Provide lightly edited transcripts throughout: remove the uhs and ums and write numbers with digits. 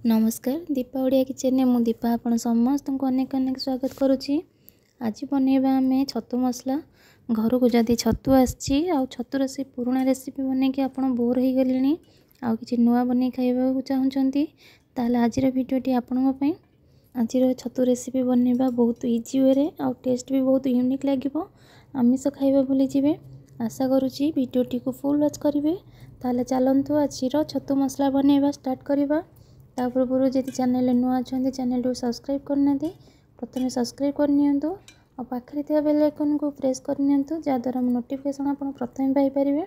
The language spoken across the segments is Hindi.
नमस्कार दीपा ओडिया किचन में मु दीपा आपण समस्त को अनेक अनेक स्वागत करुच्ची। आज बनैबा आम छतु मसला। घर को जदि छतु आसी छतुर से पुराणा रेसिपी बनई कि आपड़ बोर हो गले आउ कि नुआ बन खाइबा चाहूँगी ताल आज भिडियोटी आपण आज छतु रेसिपी बनैबा बहुत इजी वे आउ टेस्ट भी बहुत यूनिक लगे। आमिष खाइबा भूली जाए आशा करुच्ची भिडियोटी को फुल वॉच करेंगे। ताले चलतु आज छतु मसला बनैबा स्टार्ट करवा। ता पूर्व जब चैनल नुआ अच्छा चैनल को सब्सक्राइब करना प्रथम सब्सक्राइब करनी और पाखे थे बेल आइकन को प्रेस करनी जहाँद्वारा नोटिफिकेशन आप प्रथम पाइपर।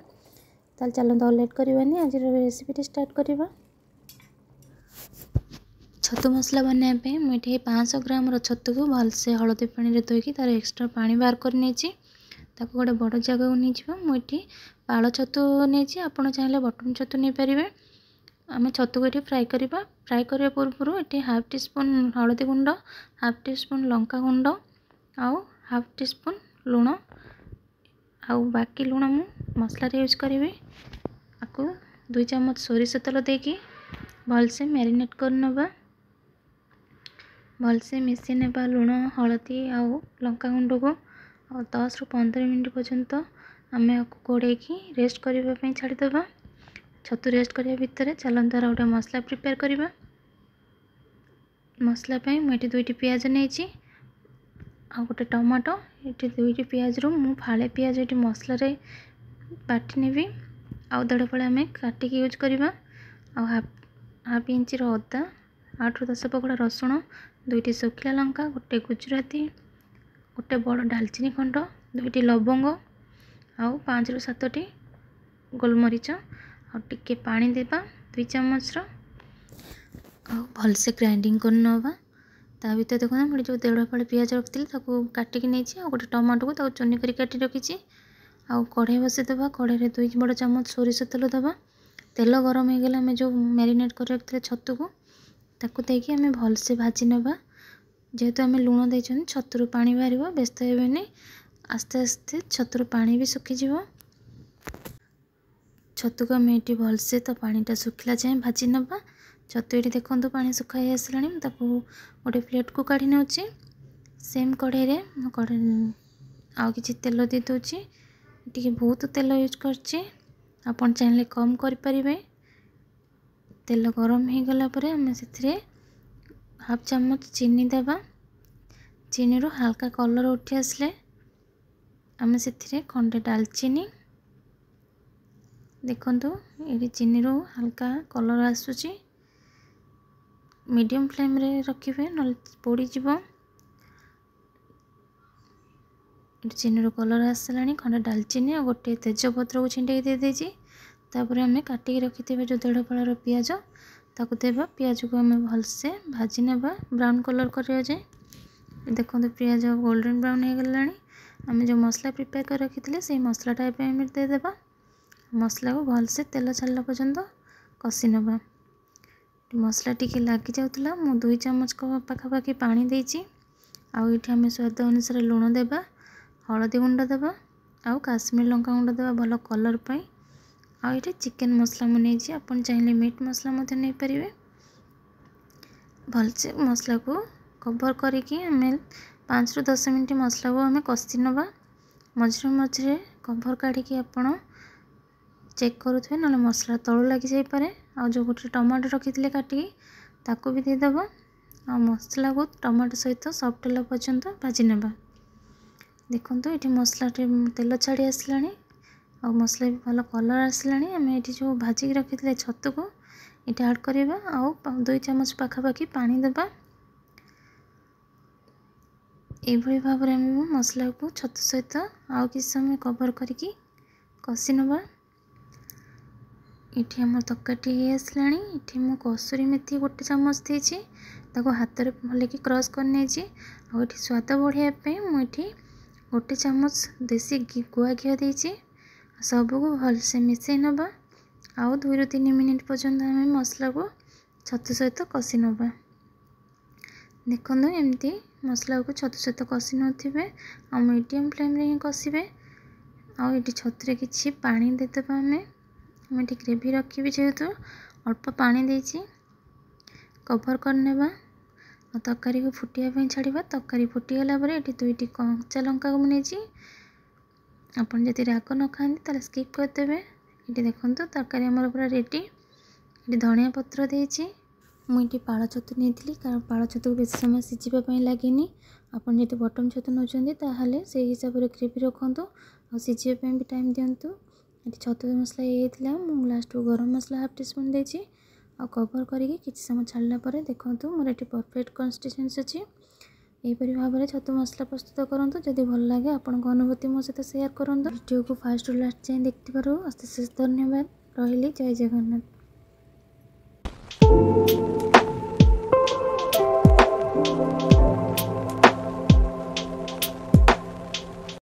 ताल चलते लेट करवानी आज रेसिपी स्टार्ट करवा। छतु मसला बनाया मुझे 500 ग्राम छतु को भलसे हलदी पानी धोईकी तार एक्सट्रा पानी बाहर कर गोटे बड़ जगह को नहीं मुझे पाल छतु नहीं आप चाहिए बटन छतु नहीं पारे। आम छतु को ये फ्राए करवा। फ्राए करने पूर्व ये हाफ टी स्पून हलदी गुंड, हाफ टी स्पून लंका गुंड आउ हाफ टी स्पून लुण आउ बाकी लुण मु मसला यूज करी। आपको 2 चम्मच सोरिष तेल देकी भलसे मैरिनेट करनबा। भलसे मिसई नेबा लुण हलदी आउ लंका गुंड को 10 ରୁ 15 मिनट पर्यंत आम आपको घोड़े रेस्ट करने छाड़ीदबा। छतु रेस्ट करने भितर चलता गोटे मसला प्रिपेयर करवा। मसला मुझे 2टी पियाज नहीं आ गोटे टमाटो ये 2टी पियाज रु मु फाड़े पियाज ये मसला बाटी नेबी आउ 1.5 फाड़े आम काटिक यूज करवा। हाफ इंच अदा 8 ରୁ 10 पकड़ा रसुण 2टी शुखिला लंका गोटे गुजराती गोटे बड़ डालचीनी खंड 2टी लवंग आउ 5 ରୁ 7टी गोलमरीच और टिके पानी देबा 2 चम्मच भलसे ग्राइंडिंग करनबा। ता भीतर देखो मुझे जो 1.5 फाड़े पियाज रखी काटिक नहीं गोटे टमाटो को चुनी कर काटी रखी। आउ कढ़ाई बसईदेवा। कढ़ाई में 2 बड़ चम्मच सोरिष तेल दबा। तेल गरम हो गला आम जो मैरिनेट कर रखते छतु को ताकू देकी आम भलसे भाजी नबा। जेहेतु आम लुण दे छतुर पानी बाहर व्यस्त हेनी आस्ते आस्ते छतुर पानी भी सुखीज। छतु को आम ये भलसे तो पानीटा सुखला जाए भाजी नबा। छतु ये देखो पानी सुखाई आसला गोटे प्लेट को काढ़ी नौ। सेम कढ़ाई आउ कि तेल दे दूची टी बहुत तेल यूज कर चाहिए कम करें। तेल गरम हो गला आम से हाफ चम्मच चीनी देवा। चीनी रो हल्का कलर उठी आसले आम से खंडे डालचीनी देखंतु ये चीनी रो हल्का कलर आसूची। मीडियम फ्लेम रे रखिबे न पोड़ी जीवो। चीनी रो कलर आसलानी खंडे डालचीनी और गोटे तेजपत्र को छिंटे दे देजी। तापर आम काटिक रखिथे जो 1.5 फाड़ार पियाज ताकू देबा। पियाज को आम भलसे भाजी नेबा ब्राउन कलर करिया जाए। देखो पियाज गोल्डन ब्राउन हो गलानी आम जो मसला प्रिपेयर कर रखी से मसलाटा आम दे देबा। मसला को भलसे तेल छाड़ला पर्यंत कषि नबा। मसला टी लगी जाऊला मु 2 चम्मच पाखापाखि पानी देची। आउ ये आम स्वाद अनुसार लुण देबा, हलदी गुंड देबा आउ काश्मीर लंका गुंड देबा भल कलर पाई। आउ ये चिकेन मसला मुझे आपन चाहिए मीट मसला नहीं पारे। भलसे मसला को कवर करके आम 5 ରୁ 10 मिनट मसला को आम कषि नबा। मझे मझे कवर काढ़ी आपण चेक करुवे ना मसला तलू लगी जापे। आ जो गोटे टमाटो रखी थे काटिकी ताकू भी देदेव। आ मसला को टमाटो सहित सफ्ट होला पर्यंत भाजी नेबा। देखो ये मसला तेल छाड़ी आसला आ मसला भी भल कलर आसला। आम ये जो भाजिक रखी थे छतु को ये ऐड करवा। आउ 2 चम्मच पाखापाखि पानी देबा। ये भाव में मसला को छतु सहित आउ किसी समय कवर करके कषि नबा। ये आम तकाटी आसला। ये मु कसूरी मेथी 1 चम्मच देची हाथ में भल कि क्रश करने। स्वाद बढ़ाई मुझे 1 चम्मच देसी गुआ घी देची। सबको भलसे मिसई नबा। आउ 2 ରୁ 3 मिनिट पर्यंत आम मसला को छतु सहित कषि नबा। देखो एमती मसला को छतु सहित कषि नथिबे आ मीडियम फ्लेम रे कषिबे। आ ये छतुरे किछि पानी देदेबा। आम ग्रेवी रखी जेहेतु अल्प पानी देची कवर करनेबा और तरकारी को फुटिया ପାଇଁ ଛାଡ଼ିବା। तरकारी फुटिगला ପରେ ଏଠି 2ଟି କଞ୍ଚା ଲଙ୍କା को मुझे ଆପଣ ଯଦି ରାଗ ନ ଖାଆନ୍ତି ତାହେଲେ ସ୍କିପ୍ କରିଦେବେ। ଏଠି ଦେଖନ୍ତୁ ତରକାରୀ ଆମର ପୁରା ରେଡ଼ି। ଏଠି ଧନିଆ ପତ୍ର ଦେଇଛି। ମୁଁ ଏଠି ପାଳ ଛତୁ ନେଇଥିଲି କାରଣ ପାଳ ଛତୁକୁ ବେଶୀ ସମୟ ସିଝିବା ପାଇଁ ଲାଗେନି। ଆପଣ ଯଦି ବଟମ୍ ଛତୁ ନେଉଛନ୍ତି ତାହେଲେ ସେଇ ହିସାବରେ ଗ୍ରେଭି ରଖନ୍ତୁ ଆଉ ସିଝିବା ପାଇଁ ବି ଟାଇମ୍ ଦିଅନ୍ତୁ। ଏଠି ଛତୁ ମସଲା ହେଇଥିଲା। ମୁଁ ଲାଷ୍ଟକୁ ଗରମ ମସଲା ହାଫ୍ टी स्पून ଦେଇଛି ଆଉ କଭର୍ କରିକି କିଛି ସମୟ ଛାଡ଼ିଲା ପରେ ଦେଖନ୍ତୁ ମୋର ଏଠି ପରଫେକ୍ଟ କନସିଷ୍ଟେନ୍ସି ଅଛି। ଏହିପରି ଭାବରେ ଛତୁ ମସଲା ପ୍ରସ୍ତୁତ କରନ୍ତୁ। ଯଦି ଭଲ ଲାଗେ ଆପଣଙ୍କ ଅନୁଭୂତି ମୋ ସହିତ ସେୟାର କରନ୍ତୁ। ଭିଡ଼ିଓକୁ ଫାଷ୍ଟରୁ ଲାଷ୍ଟ ଯାଏଁ ଦେଖିଥିବାରୁ ଅଶେଷ ଧନ୍ୟବାଦ। ରହିଲି। ଜୟ ଜଗନ୍ନାଥ।